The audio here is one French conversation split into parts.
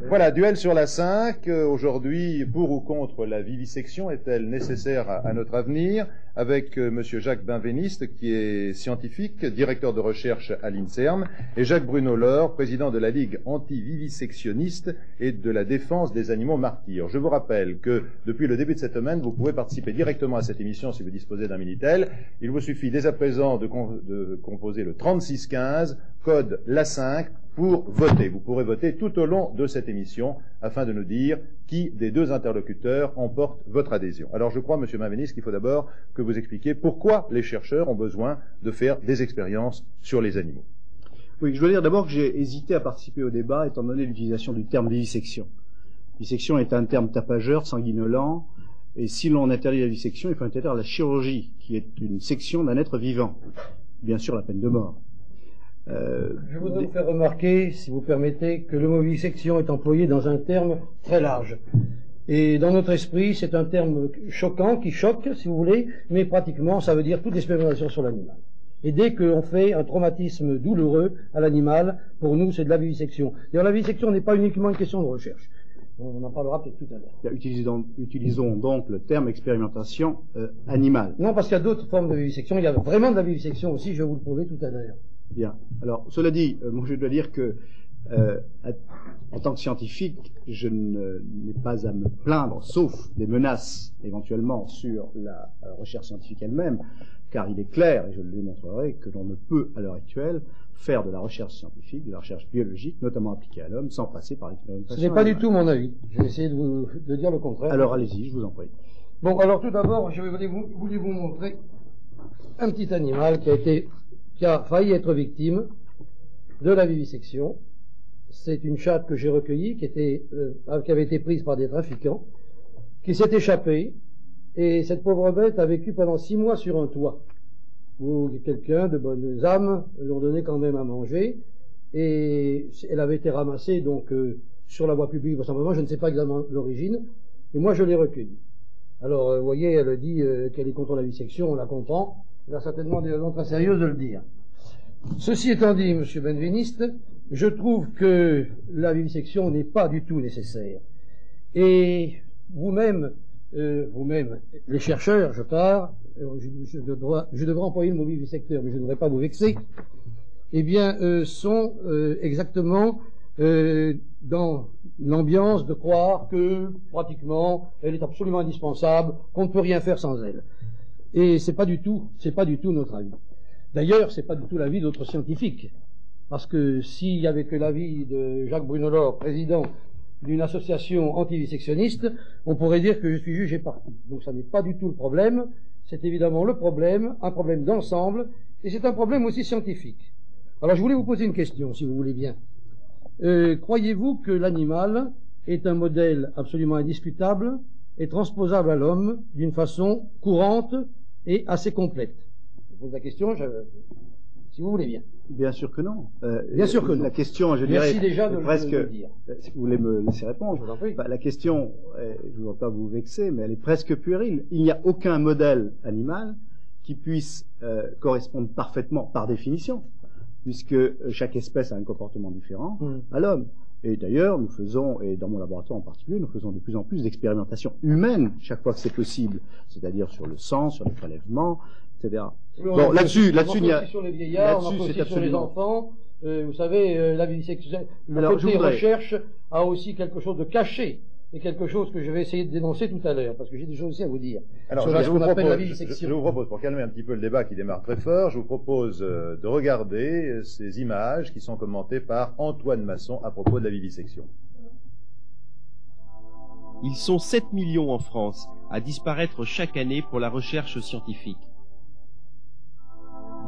Voilà, duel sur la 5. Aujourd'hui, pour ou contre la vivisection, est-elle nécessaire à notre avenir? Avec Monsieur Jacques Benveniste, qui est scientifique, directeur de recherche à l'INSERM, et Jacques Bruno-Laure, président de la Ligue anti-vivisectionniste et de la défense des animaux martyrs. Je vous rappelle que depuis le début de cette semaine, vous pouvez participer directement à cette émission si vous disposez d'un Minitel. Il vous suffit dès à présent de composer le 3615, code LA5, pour voter. Vous pourrez voter tout au long de cette émission afin de nous dire qui des deux interlocuteurs emporte votre adhésion. Alors je crois, Monsieur Benveniste, qu'il faut d'abord que vous expliquiez pourquoi les chercheurs ont besoin de faire des expériences sur les animaux. Oui, je dois dire d'abord que j'ai hésité à participer au débat étant donné l'utilisation du terme vivisection. Vivisection est un terme tapageur, sanguinolent, et si l'on interdit la vivisection, il faut interdire la chirurgie, qui est une section d'un être vivant. Bien sûr, la peine de mort. Je voudrais vous faire remarquer, si vous permettez, que le mot vivisection est employé dans un terme très large. Et dans notre esprit, c'est un terme choquant, qui choque, si vous voulez, mais pratiquement, ça veut dire toute expérimentation sur l'animal. Et dès qu'on fait un traumatisme douloureux à l'animal, pour nous, c'est de la vivisection. D'ailleurs, la vivisection n'est pas uniquement une question de recherche. On en parlera peut-être tout à l'heure. Utilisons donc le terme expérimentation animale. Non, parce qu'il y a d'autres formes de vivisection. Il y a vraiment de la vivisection aussi, je vais vous le prouver tout à l'heure. Bien. Alors, cela dit, moi je dois dire que, en tant que scientifique, je n'ai pas à me plaindre, sauf des menaces éventuellement sur la recherche scientifique elle-même, car il est clair, et je le démontrerai, que l'on ne peut, à l'heure actuelle, faire de la recherche scientifique, de la recherche biologique, notamment appliquée à l'homme, sans passer par l'expérimentation. Ce n'est pas du tout mon avis. Je vais essayer de dire le contraire. Alors, allez-y, je vous en prie. Bon, alors tout d'abord, je voulais vous montrer un petit animal qui a failli être victime de la vivisection. C'est une chatte que j'ai recueillie, qui avait été prise par des trafiquants, qui s'est échappée, et cette pauvre bête a vécu pendant 6 mois sur un toit, où quelqu'un de bonnes âmes lui ont donné quand même à manger, et elle avait été ramassée donc sur la voie publique, vraisemblablement, je ne sais pas exactement l'origine, et moi je l'ai recueillie. Alors, vous voyez, elle dit qu'elle est contre la vivisection, on la comprend. Elle a certainement des raisons très sérieuses de le dire. Ceci étant dit, Monsieur Benveniste, je trouve que la vivisection n'est pas du tout nécessaire. Et vous-même, les chercheurs, je devrais employer le mot vivisecteur, mais je ne devrais pas vous vexer, eh bien, sont exactement dans l'ambiance de croire que, pratiquement, elle est absolument indispensable, qu'on ne peut rien faire sans elle. Et c'est pas du tout notre avis. D'ailleurs, c'est pas du tout l'avis d'autres scientifiques. Parce que s'il y avait que l'avis de Jacques Bruno-Laure, président d'une association antivivisectionniste, on pourrait dire que je suis juge et parti. Donc ça n'est pas du tout le problème. C'est évidemment le problème, un problème d'ensemble, et c'est un problème aussi scientifique. Alors je voulais vous poser une question, si vous voulez bien. Croyez-vous que l'animal est un modèle absolument indiscutable et transposable à l'homme d'une façon courante et assez complète? Je pose la question, si vous voulez bien. Bien sûr que non. Bien sûr que non. La question, je Merci dirais, déjà de presque, le dire. Si vous voulez me laisser répondre, Je vous en prie. la question, je ne veux pas vous vexer, mais elle est presque puérile. Il n'y a aucun modèle animal qui puisse correspondre parfaitement, par définition, puisque chaque espèce a un comportement différent à l'homme. Et d'ailleurs, nous faisons, et dans mon laboratoire en particulier, nous faisons de plus en plus d'expérimentations humaines chaque fois que c'est possible, c'est-à-dire sur le sang, sur les prélèvements, etc. Bon, là-dessus, il y a... sur les vieillards, on en fait aussi sur les enfants. Vous savez, la vivisection, le côté recherche a aussi quelque chose de caché, et quelque chose que je vais essayer de dénoncer tout à l'heure, parce que j'ai des choses aussi à vous dire. Alors, sur ce qu'on appelle la vivisection. Je vous propose, pour calmer un petit peu le débat qui démarre très fort, je vous propose de regarder ces images qui sont commentées par Antoine Masson à propos de la vivisection. Ils sont 7 millions en France à disparaître chaque année pour la recherche scientifique.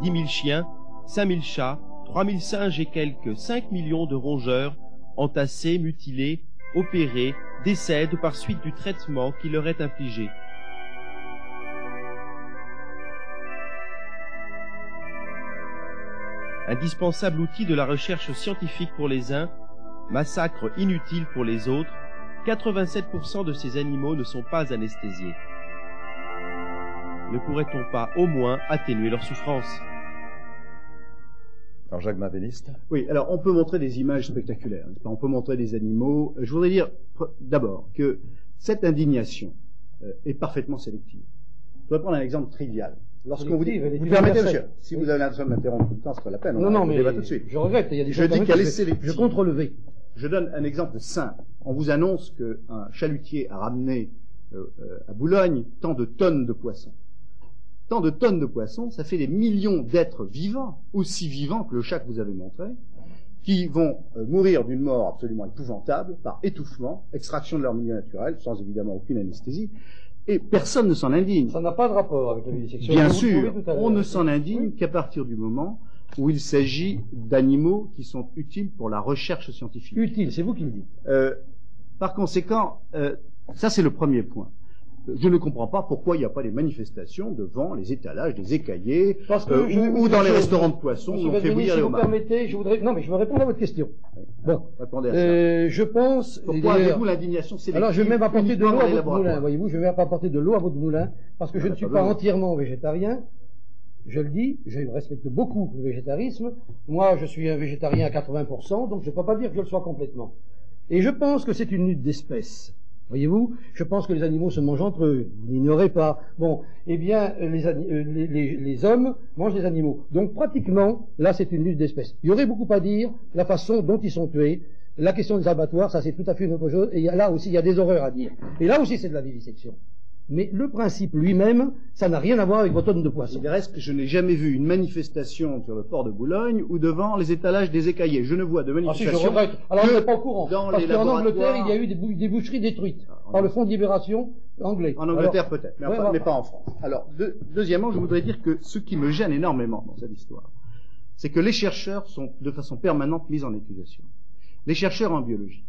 10 000 chiens, 5 000 chats, 3 000 singes et quelques 5 millions de rongeurs entassés, mutilés, opérés, décèdent par suite du traitement qui leur est infligé. Indispensable outil de la recherche scientifique pour les uns, massacre inutile pour les autres, 87% de ces animaux ne sont pas anesthésiés. Ne pourrait-on pas au moins atténuer leur souffrance ? Alors Jacques Benveniste. Oui, alors on peut montrer des images spectaculaires, n'est-ce pas? On peut montrer des animaux. Je voudrais dire d'abord que cette indignation est parfaitement sélective. Je voudrais prendre un exemple trivial. Lorsqu'on vous dit, vous permettez, monsieur, si vous avez l'intention de m'interrompre tout le temps, ce serait la peine. Non, mais débat tout de suite. je regrette, il y a des Je dis qu'elle est je sélective. compte relever. Je donne un exemple simple. On vous annonce qu'un chalutier a ramené à Boulogne tant de tonnes de poissons. Tant de tonnes de poissons, ça fait des millions d'êtres vivants, aussi vivants que le chat que vous avez montré, qui vont mourir d'une mort absolument épouvantable, par étouffement, extraction de leur milieu naturel, sans évidemment aucune anesthésie, et personne ne s'en indigne. Ça n'a pas de rapport avec la vivisection. Bien sûr, on ne s'en indigne qu'à partir du moment où il s'agit d'animaux qui sont utiles pour la recherche scientifique. Utile, c'est vous qui le dites. Par conséquent, ça c'est le premier point. Je ne comprends pas pourquoi il n'y a pas des manifestations devant les étalages des écaillés ou dans les restaurants de poissons où on fait bouillir les homards. Si vous permettez, je voudrais... Non, mais je veux répondre à votre question. Bon, répondez à ça. Je pense... Pourquoi avez-vous l'indignation sélective? Alors, je vais même apporter de l'eau à votre moulin, voyez-vous, je vais même apporter de l'eau à votre moulin, parce que je ne suis pas entièrement végétarien. Je le dis, je respecte beaucoup le végétarisme. Moi, je suis un végétarien à 80%, donc je ne peux pas dire que je le sois complètement. Et je pense que c'est une lutte d'espèces. Voyez-vous, je pense que les animaux se mangent entre eux. Vous n'ignorez pas. Bon, eh bien, les hommes mangent les animaux. Donc, pratiquement, là, c'est une lutte d'espèces. Il y aurait beaucoup à dire, la façon dont ils sont tués, la question des abattoirs, ça c'est tout à fait une autre chose. Et là aussi, il y a des horreurs à dire. Et là aussi, c'est de la vivisection. Mais le principe lui-même, ça n'a rien à voir avec vos tonnes de poissons. Il reste que je n'ai jamais vu une manifestation sur le port de Boulogne ou devant les étalages des écaillés. Je ne vois de manifestation. Ah si, je regrette. Alors, on n'est pas au courant. Parce qu'en Angleterre, il y a eu des boucheries détruites par le Fonds de libération anglais. En Angleterre, peut-être, mais pas en France. Alors, deuxièmement, je voudrais dire que ce qui me gêne énormément dans cette histoire, c'est que les chercheurs sont de façon permanente mis en accusation. Les chercheurs en biologie.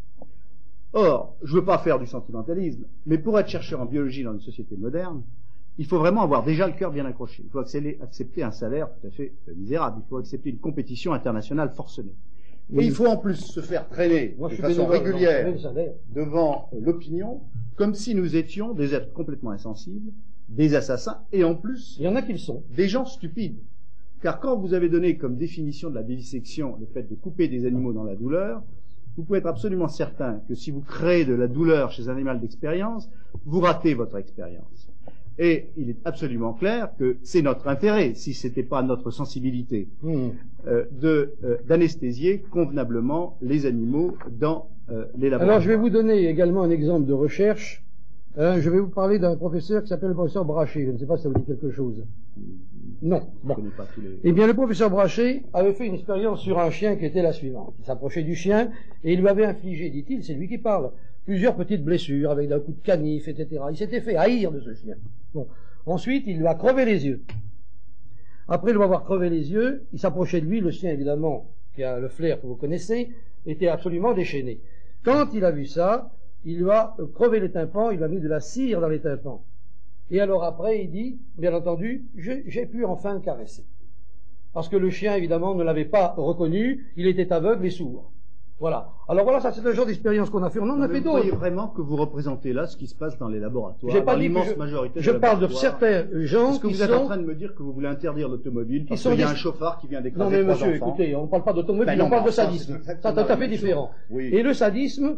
Or, je ne veux pas faire du sentimentalisme, mais pour être chercheur en biologie dans une société moderne, il faut vraiment avoir déjà le cœur bien accroché. Il faut accepter un salaire tout à fait misérable. Il faut accepter une compétition internationale forcenée. Et il faut en plus se faire traîner de façon régulière devant l'opinion, comme si nous étions des êtres complètement insensibles, des assassins, et en plus, il y en a qui le sont, des gens stupides. Car quand vous avez donné comme définition de la vivisection le fait de couper des animaux dans la douleur, vous pouvez être absolument certain que si vous créez de la douleur chez un animal d'expérience, vous ratez votre expérience. Et il est absolument clair que c'est notre intérêt, si ce n'était pas notre sensibilité, d'anesthésier convenablement les animaux dans les laboratoires. Alors je vais vous donner également un exemple de recherche. Je vais vous parler d'un professeur qui s'appelle le professeur Brachet. Je ne sais pas si ça vous dit quelque chose. Non. Bon. Eh bien, le professeur Brachet avait fait une expérience sur un chien qui était la suivante. Il s'approchait du chien et il lui avait infligé, dit-il, c'est lui qui parle, plusieurs petites blessures avec un coup de canif, etc. Il s'était fait haïr de ce chien. Bon. Ensuite, il lui a crevé les yeux. Après lui avoir crevé les yeux, il s'approchait de lui. Le chien, évidemment, qui a le flair que vous connaissez, était absolument déchaîné. Quand il a vu ça, il lui a crevé les tympans, il lui a mis de la cire dans les tympans. Et alors après, il dit, bien entendu, j'ai pu enfin le caresser. Parce que le chien, évidemment, ne l'avait pas reconnu, il était aveugle et sourd. Voilà. Alors voilà, ça c'est le genre d'expérience qu'on a fait. On en a fait d'autres. Vous croyez vraiment que vous représentez là ce qui se passe dans les laboratoires? J'ai pas dit l'immense majorité. Je parle de certains gens. Est-ce que vous êtes en train de me dire que vous voulez interdire l'automobile parce qu'il y a un chauffard qui vient d'écraser 3 enfants? Non mais monsieur, écoutez, on ne parle pas d'automobile, on parle de sadisme. C'est tout à fait différent. Oui. Et le sadisme,